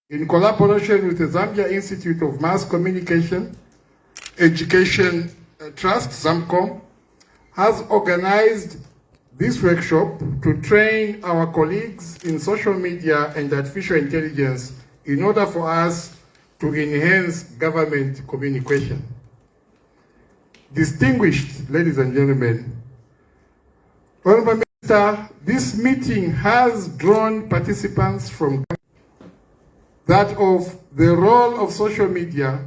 in collaboration with the Zambia Institute of Mass Communication Education Trust, ZAMCOM, has organized this workshop to train our colleagues in social media and artificial intelligence in order for us to enhance government communication. Distinguished ladies and gentlemen, Honorable Minister, this meeting has drawn participants from that of the role of social media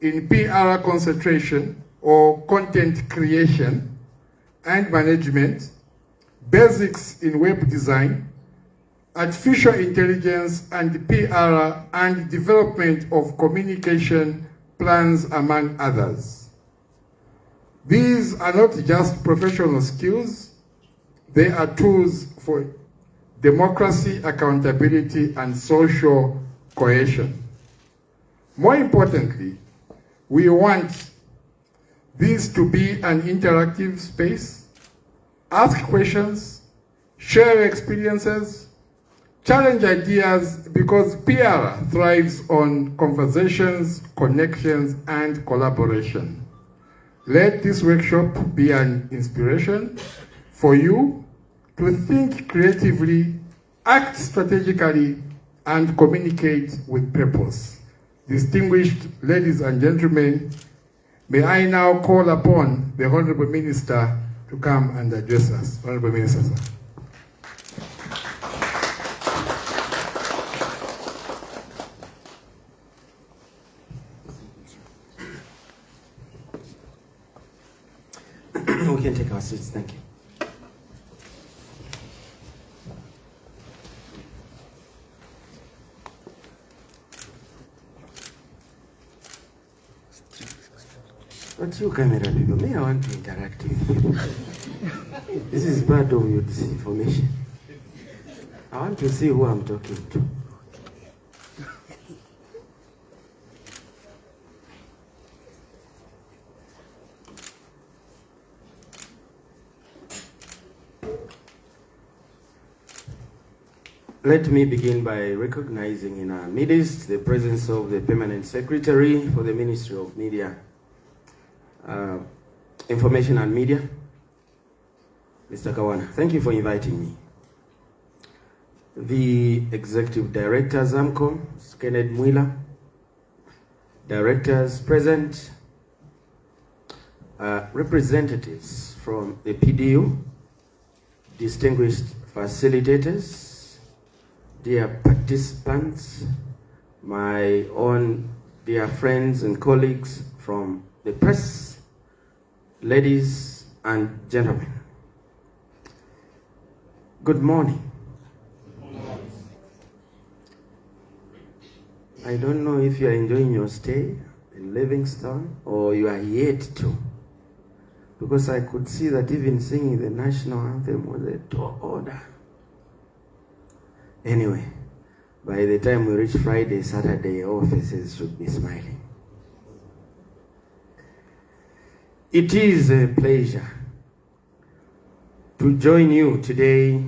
in PR concentration or content creation and management, basics in web design, artificial intelligence and PR and development of communication plans, among others. These are not just professional skills, they are tools for democracy, accountability, and social cohesion. More importantly, we want this to be an interactive space. Ask questions, share experiences, challenge ideas, because PR thrives on conversations, connections, and collaboration. Let this workshop be an inspiration for you to think creatively, act strategically, and communicate with purpose. Distinguished ladies and gentlemen, may I now call upon the Honorable Minister to come and address us. Honorable Minister, sir. We can take our seats, thank you. But you camera people, me I want to interact with you. This is part of your disinformation. I want to see who I'm talking to. Let me begin by recognizing in our midst the presence of the Permanent Secretary for the Ministry of Media, Information and Media, Mr. Kawana. Thank you for inviting me. The Executive Director, ZAMCOM, Kenneth Mwila, Directors present, representatives from the PDU, distinguished facilitators, dear participants, my own dear friends and colleagues from the press, ladies and gentlemen. Good morning. I don't know if you are enjoying your stay in Livingstone or you are yet to, because I could see that even singing the national anthem was a tall order. Anyway, by the time we reach Friday, Saturday, all faces should be smiling. It is a pleasure to join you today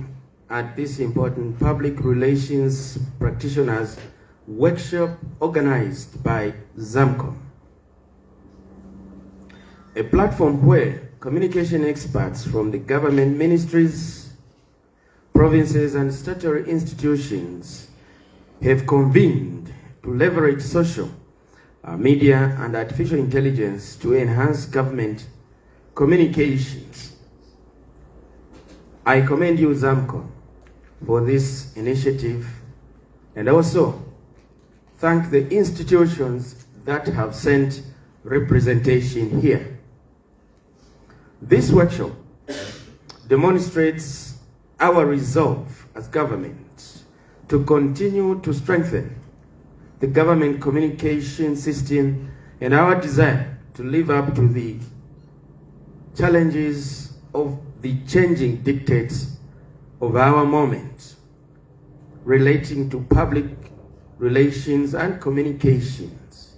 at this important public relations practitioners workshop organized by ZAMCOM, a platform where communication experts from the government ministries, provinces and statutory institutions have convened to leverage social media and artificial intelligence to enhance government communications. I commend you, ZAMCOM, for this initiative, and also thank the institutions that have sent representation here. This workshop demonstrates our resolve as government to continue to strengthen the government communication system and our desire to live up to the challenges of the changing dictates of our moment relating to public relations and communications.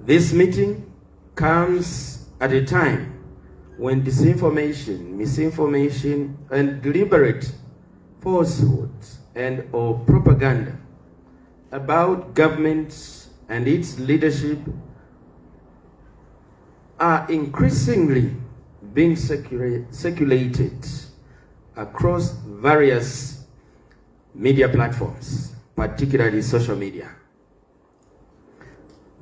This meeting comes at a time when disinformation, misinformation, and deliberate falsehoods and or propaganda about governments and its leadership are increasingly being circulated across various media platforms, particularly social media.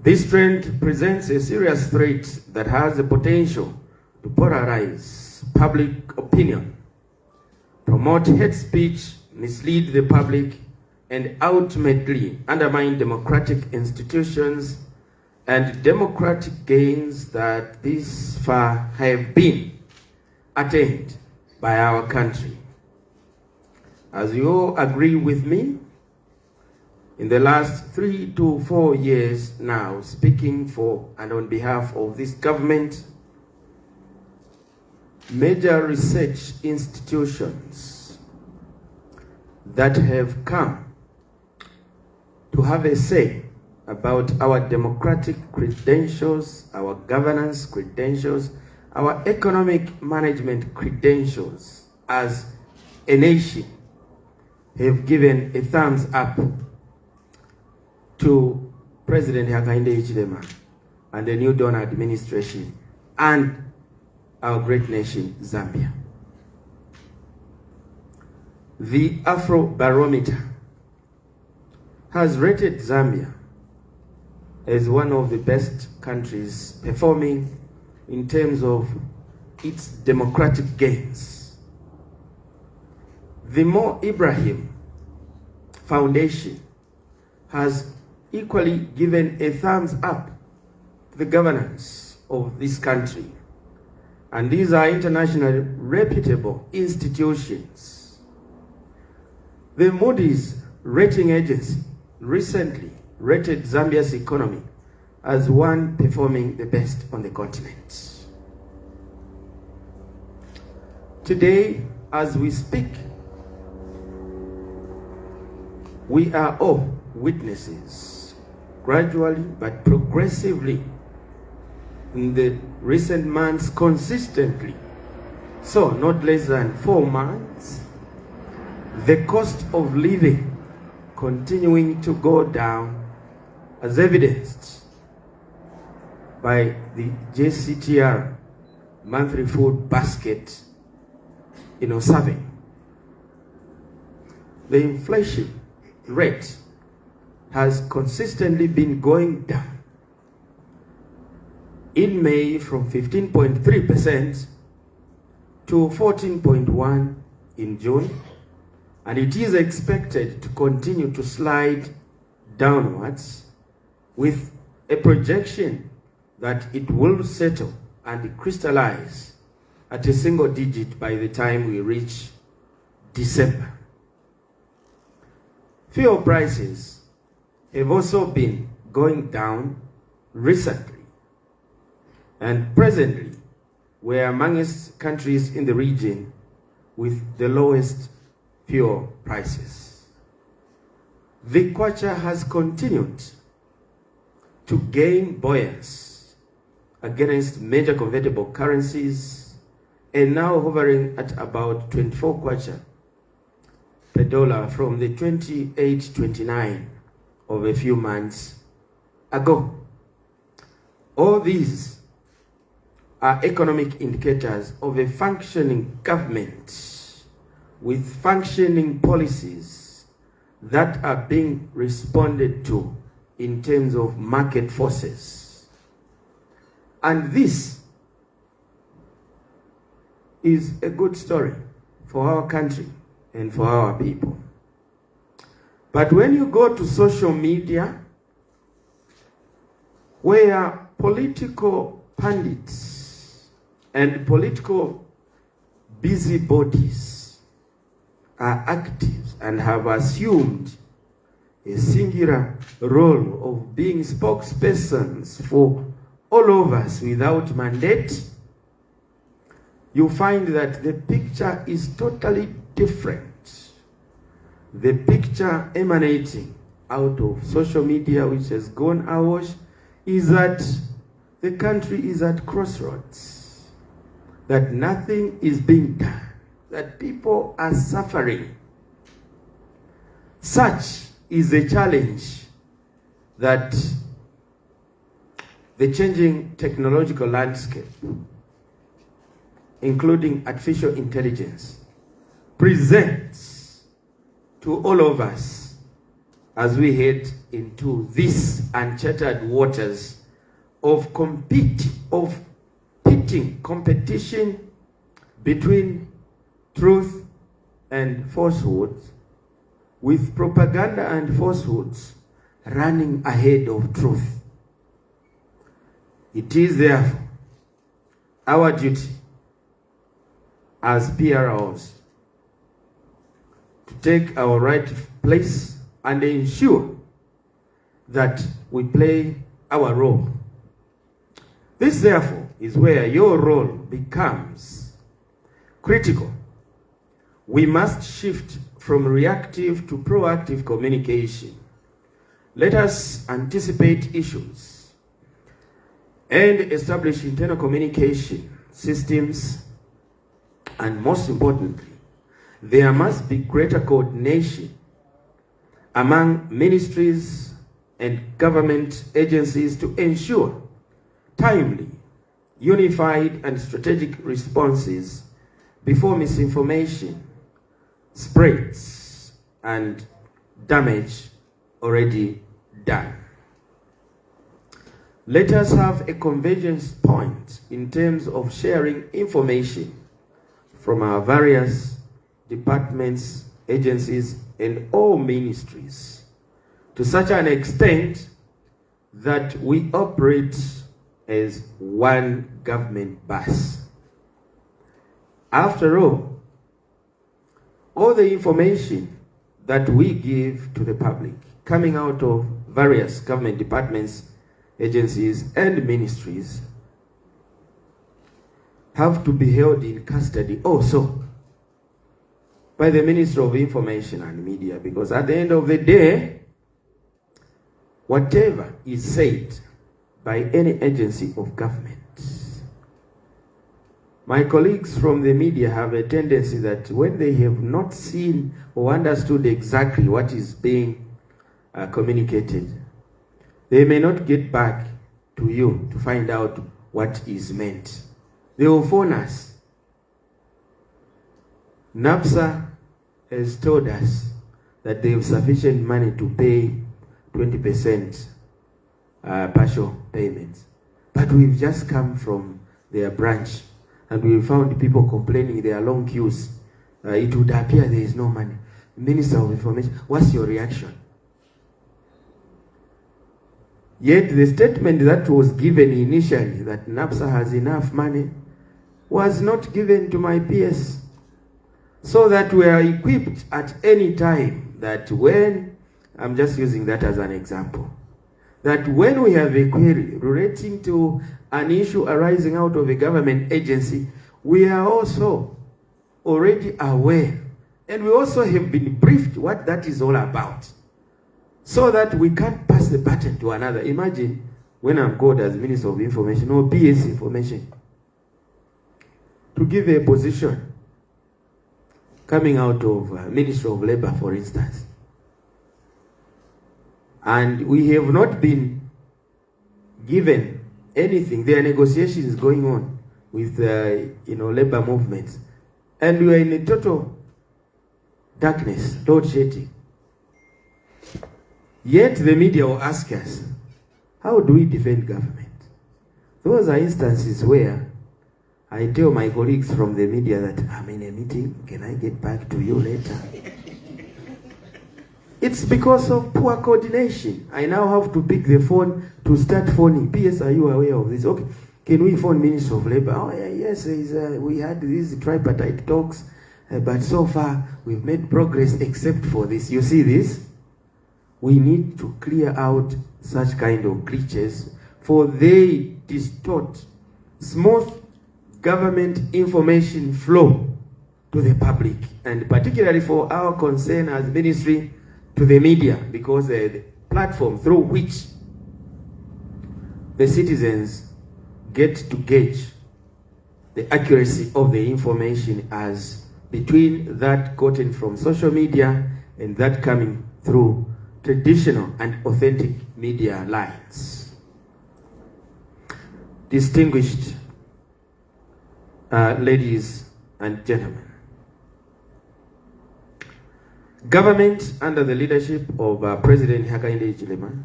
This trend presents a serious threat that has the potential to polarize public opinion, promote hate speech, mislead the public, and ultimately undermine democratic institutions and democratic gains that this far have been attained by our country. As you all agree with me, in the last 3 to 4 years now, speaking for and on behalf of this government, major research institutions that have come to have a say about our democratic credentials, our governance credentials, our economic management credentials as a nation have given a thumbs up to President Hakainde Hichilema and the New Dawn administration and our great nation, Zambia. The Afrobarometer has rated Zambia as one of the best countries performing in terms of its democratic gains. The Mo Ibrahim Foundation has equally given a thumbs up to the governance of this country. And these are internationally reputable institutions. The Moody's rating agency recently rated Zambia's economy as one performing the best on the continent. Today, as we speak, we are all witnesses, gradually but progressively, in the recent months, consistently, so not less than 4 months, the cost of living continuing to go down, as evidenced by the JCTR monthly food basket survey. The inflation rate has consistently been going down. In May, from 15.3% to 14.1% in June, and it is expected to continue to slide downwards with a projection that it will settle and crystallize at a single digit by the time we reach December. Fuel prices have also been going down recently, and presently we are amongst countries in the region with the lowest fuel prices. The kwacha has continued to gain buoyancy against major convertible currencies and now hovering at about 24 kwacha per dollar from the 28-29 of a few months ago. All these are economic indicators of a functioning government with functioning policies that are being responded to in terms of market forces. And this is a good story for our country and for our people. But when you go to social media, where political pundits and political busybodies are active and have assumed a singular role of being spokespersons for all of us without mandate, you find that the picture is totally different. The picture emanating out of social media, which has gone awash, is that the country is at crossroads, that nothing is being done, that people are suffering. Such is the challenge that the changing technological landscape, including artificial intelligence, presents to all of us as we head into these uncharted waters of pitting competition between truth and falsehoods, with propaganda and falsehoods running ahead of truth. It is therefore our duty as PROs to take our rightful place and ensure that we play our role. This therefore is where your role becomes critical. We must shift from reactive to proactive communication. Let us anticipate issues and establish internal communication systems, and most importantly, there must be greater coordination among ministries and government agencies to ensure timely, unified, and strategic responses before misinformation spreads and damage already done. Let us have a convergence point in terms of sharing information from our various departments, agencies, and all ministries to such an extent that we operate as one government bus. After all the information that we give to the public coming out of various government departments, agencies, and ministries have to be held in custody also by the Ministry of Information and Media, because at the end of the day, whatever is said by any agency of government, my colleagues from the media have a tendency that when they have not seen or understood exactly what is being communicated, they may not get back to you to find out what is meant. They will phone us. NAPSA has told us that they have sufficient money to pay 20% partial payments. But we've just come from their branch and we found people complaining there are long queues. It would appear there is no money. Minister of Information, what's your reaction? Yet the statement that was given initially that NAPSA has enough money was not given to my PS, so that we are equipped at any time that when, I'm just using that as an example, that when we have a query relating to an issue arising out of a government agency, we are also already aware, and we also have been briefed what that is all about, so that we can't pass the baton to another. Imagine when I'm called as Minister of Information or PS Information to give a position coming out of Ministry of Labor, for instance, and we have not been given anything. There are negotiations going on with labor movements, and we are in a total darkness, load shedding. Yet the media will ask us, how do we defend government? Those are instances where I tell my colleagues from the media that I'm in a meeting, can I get back to you later? It's because of poor coordination. I now have to pick the phone to start phoning. PS, are you aware of this? Okay, can we phone Minister of Labor? Oh, yeah, yes, we had these tripartite talks, but so far we've made progress except for this. You see this? We need to clear out such kind of glitches, for they distort smooth government information flow to the public, and particularly for our concern as ministry, to the media, because the platform through which the citizens get to gauge the accuracy of the information as between that gotten from social media and that coming through traditional and authentic media lines. Distinguished ladies and gentlemen, government under the leadership of President Hakainde Hichilema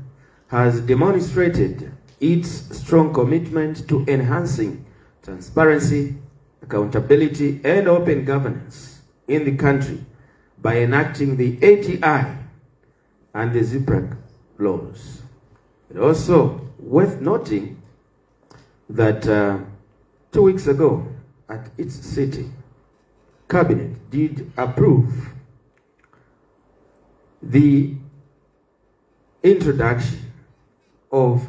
has demonstrated its strong commitment to enhancing transparency, accountability, and open governance in the country by enacting the ATI and the ZIPRAC laws. It also worth noting that 2 weeks ago at its sitting, Cabinet did approve the introduction of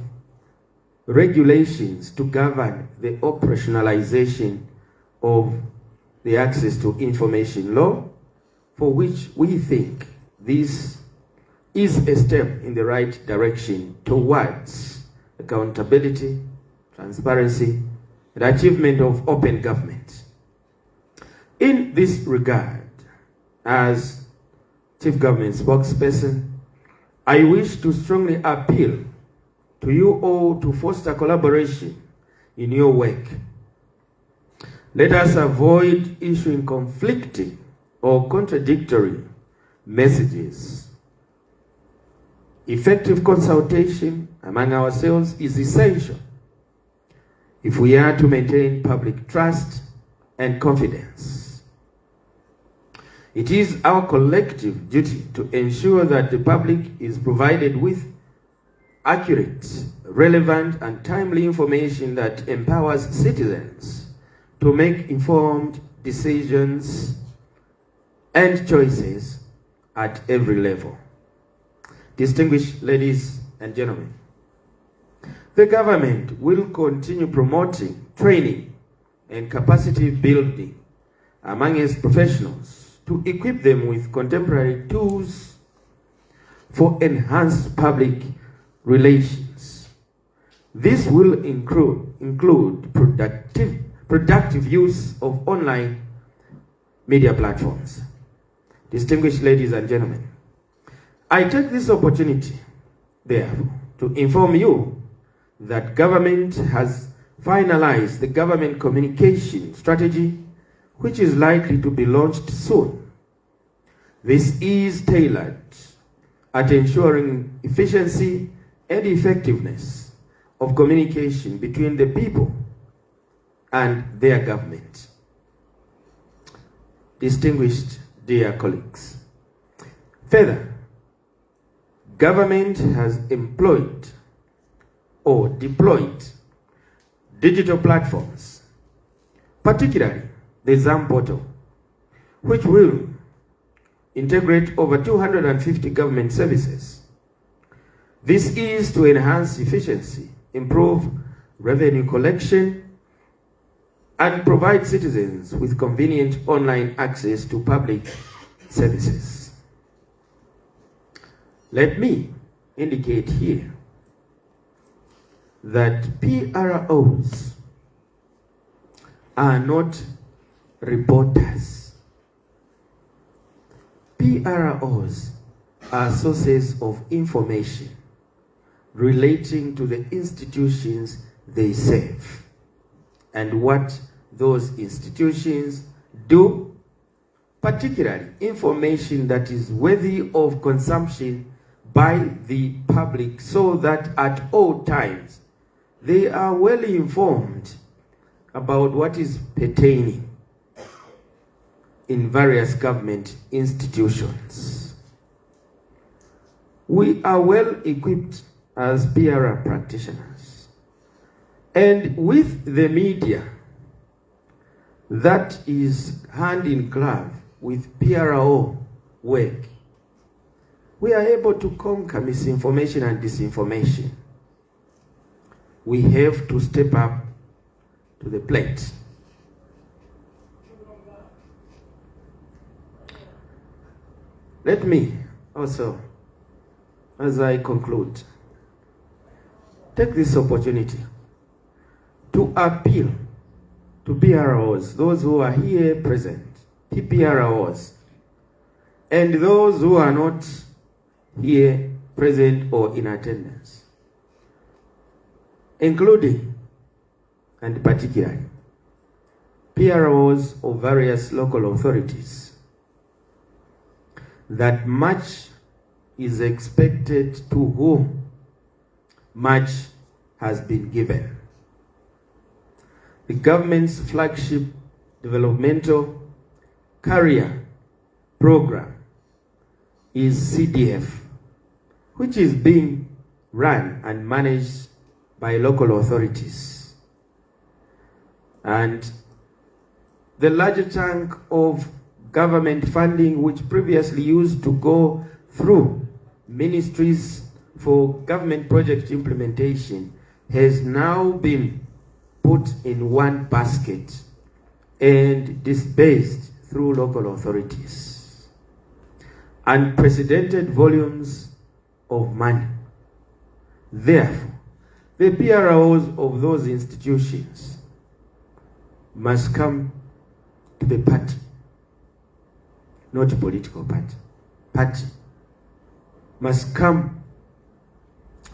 regulations to govern the operationalization of the Access to Information Law, for which we think this is a step in the right direction towards accountability, transparency, and achievement of open government. In this regard, as Chief Government Spokesperson, I wish to strongly appeal to you all to foster collaboration in your work. Let us avoid issuing conflicting or contradictory messages. Effective consultation among ourselves is essential if we are to maintain public trust and confidence. It is our collective duty to ensure that the public is provided with accurate, relevant, and timely information that empowers citizens to make informed decisions and choices at every level. Distinguished ladies and gentlemen, the government will continue promoting training and capacity building among its professionals to equip them with contemporary tools for enhanced public relations. This will include productive use of online media platforms. Distinguished ladies and gentlemen, I take this opportunity, therefore, to inform you that government has finalized the government communication strategy, which is likely to be launched soon. This is tailored at ensuring efficiency and effectiveness of communication between the people and their government. Distinguished dear colleagues, further, government has employed or deployed digital platforms, particularly the ZAM portal, which will integrate over 250 government services. This is to enhance efficiency, improve revenue collection, and provide citizens with convenient online access to public services. Let me indicate here that PROs are not reporters. PROs are sources of information relating to the institutions they serve and what those institutions do, particularly information that is worthy of consumption by the public, so that at all times they are well informed about what is pertaining in various government institutions. We are well equipped as PR practitioners, and with the media that is hand in glove with PRO work, we are able to conquer misinformation and disinformation. We have to step up to the plate. Let me also, as I conclude, take this opportunity to appeal to PROs, those who are here present, PPROs, and those who are not here present or in attendance, including and particularly PROs of various local authorities, that much is expected to whom much has been given. The government's flagship developmental career program is CDF, which is being run and managed by local authorities. And the larger chunk of government funding, which previously used to go through ministries for government project implementation, has now been put in one basket and disbursed through local authorities. Unprecedented volumes of money. Therefore, the PROs of those institutions must come to the party, not a political party. Party must come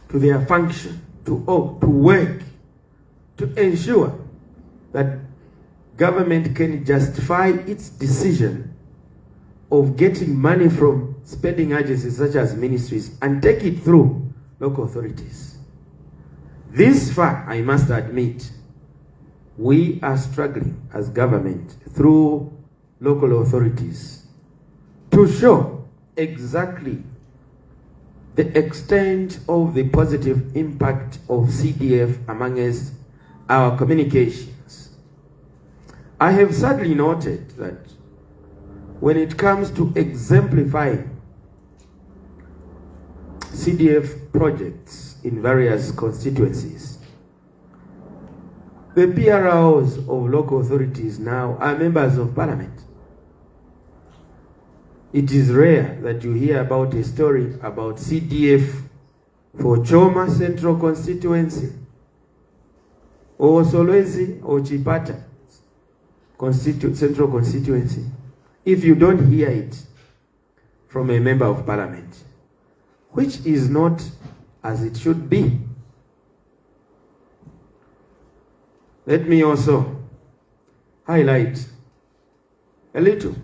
to their function, to work, to ensure that government can justify its decision of getting money from spending agencies such as ministries and take it through local authorities. This far, I must admit, we are struggling as government through local authorities to show exactly the extent of the positive impact of CDF amongst our communications. I have sadly noted that when it comes to exemplifying CDF projects in various constituencies, the PROs of local authorities now are members of parliament. It is rare that you hear about a story about CDF for Choma Central Constituency or Solwezi or Chipata Central Constituency if you don't hear it from a member of parliament, which is not as it should be. Let me also highlight a little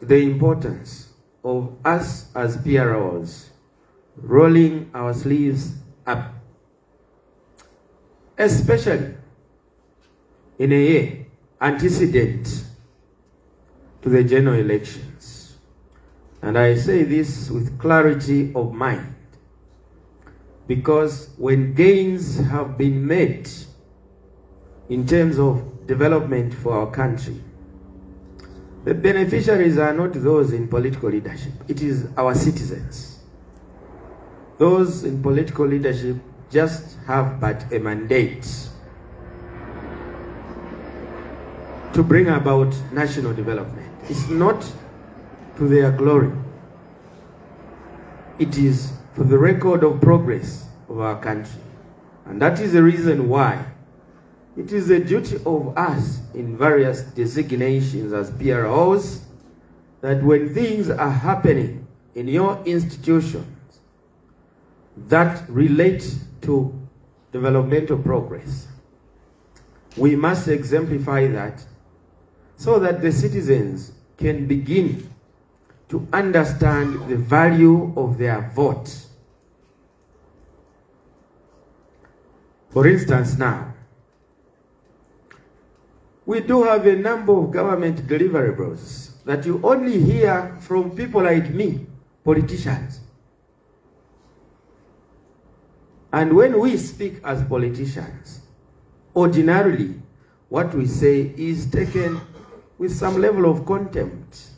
the importance of us as PROs rolling our sleeves up, especially in a year antecedent to the general elections. And I say this with clarity of mind, because when gains have been made in terms of development for our country, the beneficiaries are not those in political leadership. It is our citizens. Those in political leadership just have but a mandate to bring about national development. It's not to their glory. It is for the record of progress of our country. And that is the reason why it is a duty of us in various designations as PROs that when things are happening in your institutions that relate to developmental progress, we must exemplify that so that the citizens can begin to understand the value of their vote. For instance, now, we do have a number of government deliverables that you only hear from people like me, politicians. And when we speak as politicians, ordinarily, what we say is taken with some level of contempt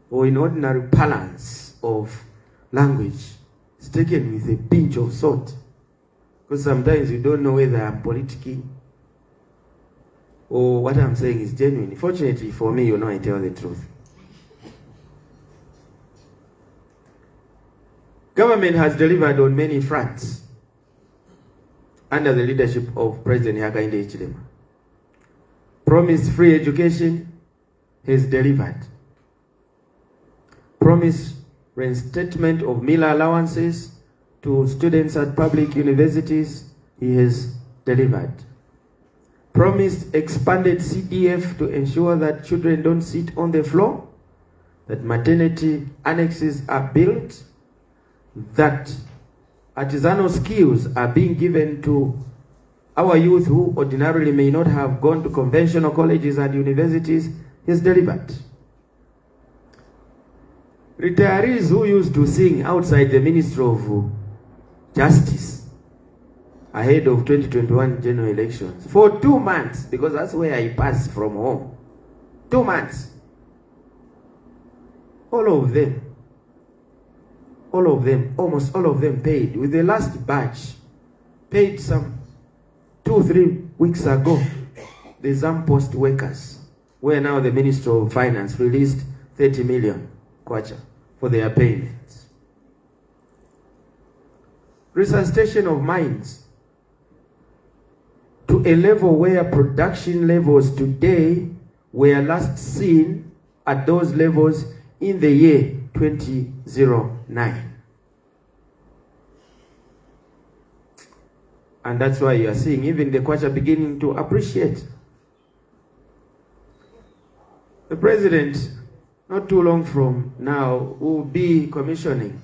or in ordinary parlance of language. It's taken with a pinch of salt. Because sometimes you don't know whether I'm politicking or what I'm saying is genuine. Fortunately for me, you know I tell the truth. Government has delivered on many fronts under the leadership of President Hakainde Hichilema. Promised free education has delivered. Promise reinstatement of meal allowances to students at public universities, he has delivered. Promised expanded CDF to ensure that children don't sit on the floor, that maternity annexes are built, that artisanal skills are being given to our youth who ordinarily may not have gone to conventional colleges and universities. He has delivered. Retirees who used to sing outside the Ministry of Justice ahead of 2021 general elections for 2 months, because that's where I passed from home. 2 months. Almost all of them paid. With the last batch, paid some 2-3 weeks ago. The Zampost workers, where now the Ministry of Finance released 30 million kwacha for their payments. Resuscitation of mines to a level where production levels today were last seen at those levels in the year 2009. And that's why you are seeing even the kwacha beginning to appreciate. The president, not too long from now, will be commissioning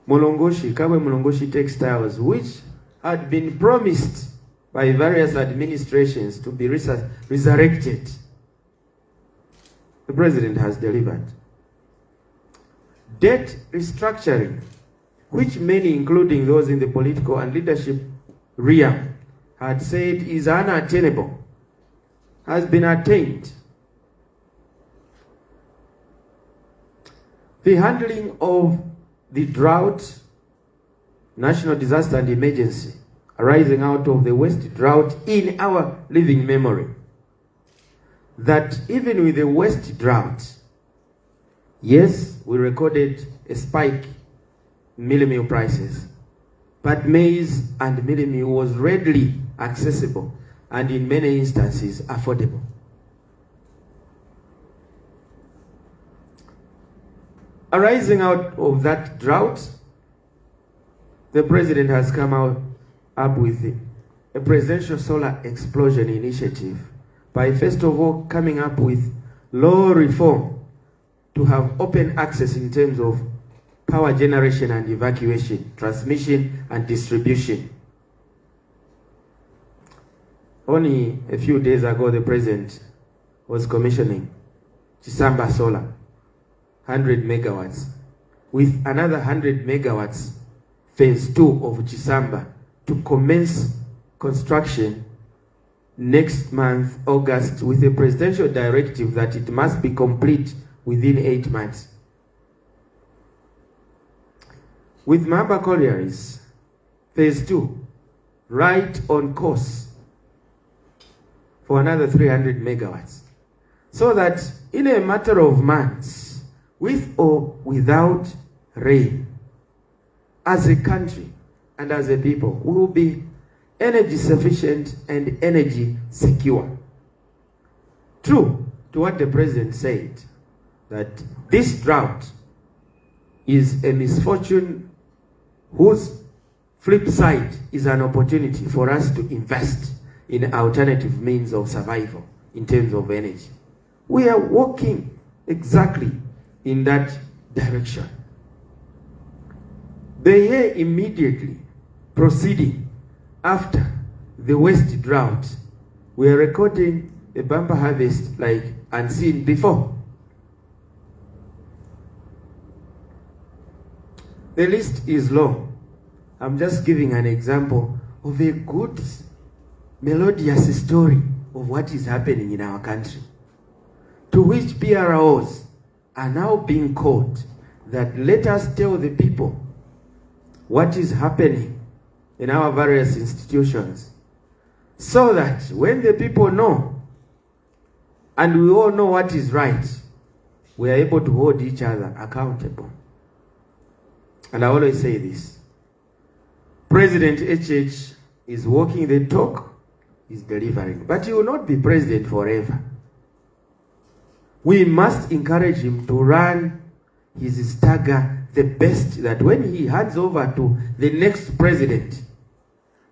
Kabwe Mulongoshi Textiles, which had been promised by various administrations to be resurrected. The president has delivered. Debt restructuring, which many, including those in the political and leadership realm, had said is unattainable, has been attained. The handling of the drought, national disaster and emergency arising out of the worst drought in our living memory. That even with the worst drought, yes, we recorded a spike in mealie meal prices, but maize and mealie meal was readily accessible and in many instances affordable. Arising out of that drought, the president has come up with a presidential solar explosion initiative by first of all coming up with law reform to have open access in terms of power generation and evacuation, transmission and distribution. Only a few days ago, the president was commissioning Chisamba Solar, 100 megawatts, with another 100 megawatts, phase 2 of Chisamba, to commence construction next month, August, with a presidential directive that it must be complete within 8 months. With Mamba Collieries, phase 2, right on course for another 300 megawatts. So that in a matter of months, with or without rain, as a country and as a people, we will be energy sufficient and energy secure. True to what the president said, that this drought is a misfortune whose flip side is an opportunity for us to invest in alternative means of survival in terms of energy. We are walking exactly in that direction. The year immediately proceeding after the worst drought, we are recording a bumper harvest like unseen before. The list is long. I'm just giving an example of a good, melodious story of what is happening in our country, to which PROs are now being called that let us tell the people what is happening in our various institutions, so that when the people know and we all know what is right, we are able to hold each other accountable. And I always say this: President HH is walking the talk, is delivering, but he will not be president forever. We must encourage him to run his stagger the best, that when he hands over to the next president,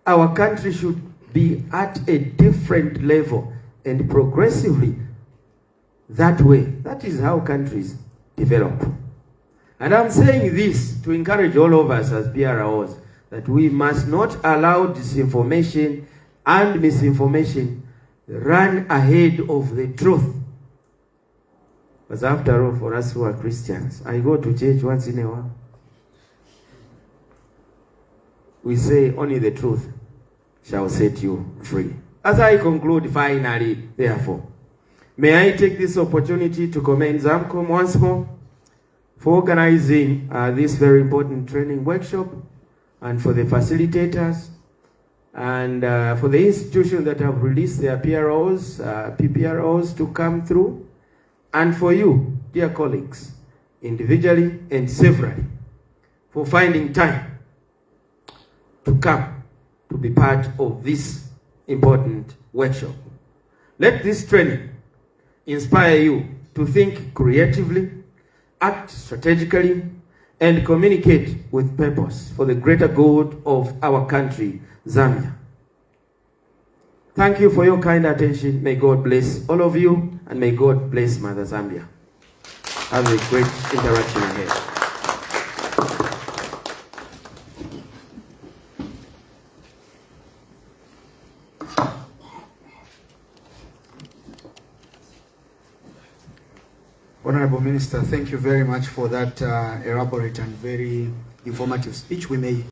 our country should be at a different level and progressively that way. That is how countries develop. And I'm saying this to encourage all of us as PROs that we must not allow disinformation and misinformation run ahead of the truth. Because after all, for us who are Christians, I go to church once in a while. We say only the truth shall set you free. As I conclude finally, therefore, may I take this opportunity to commend Zamcom once more for organizing this very important training workshop, and for the facilitators, and for the institutions that have released their PROs, PPROs to come through, and for you, dear colleagues, individually and severally, for finding time to come to be part of this important workshop. Let this training inspire you to think creatively, act strategically, and communicate with purpose for the greater good of our country, Zambia. Thank you for your kind attention. May God bless all of you, and may God bless Mother Zambia. Have a great interaction ahead. Honorable Minister, thank you very much for that elaborate and very informative speech. We may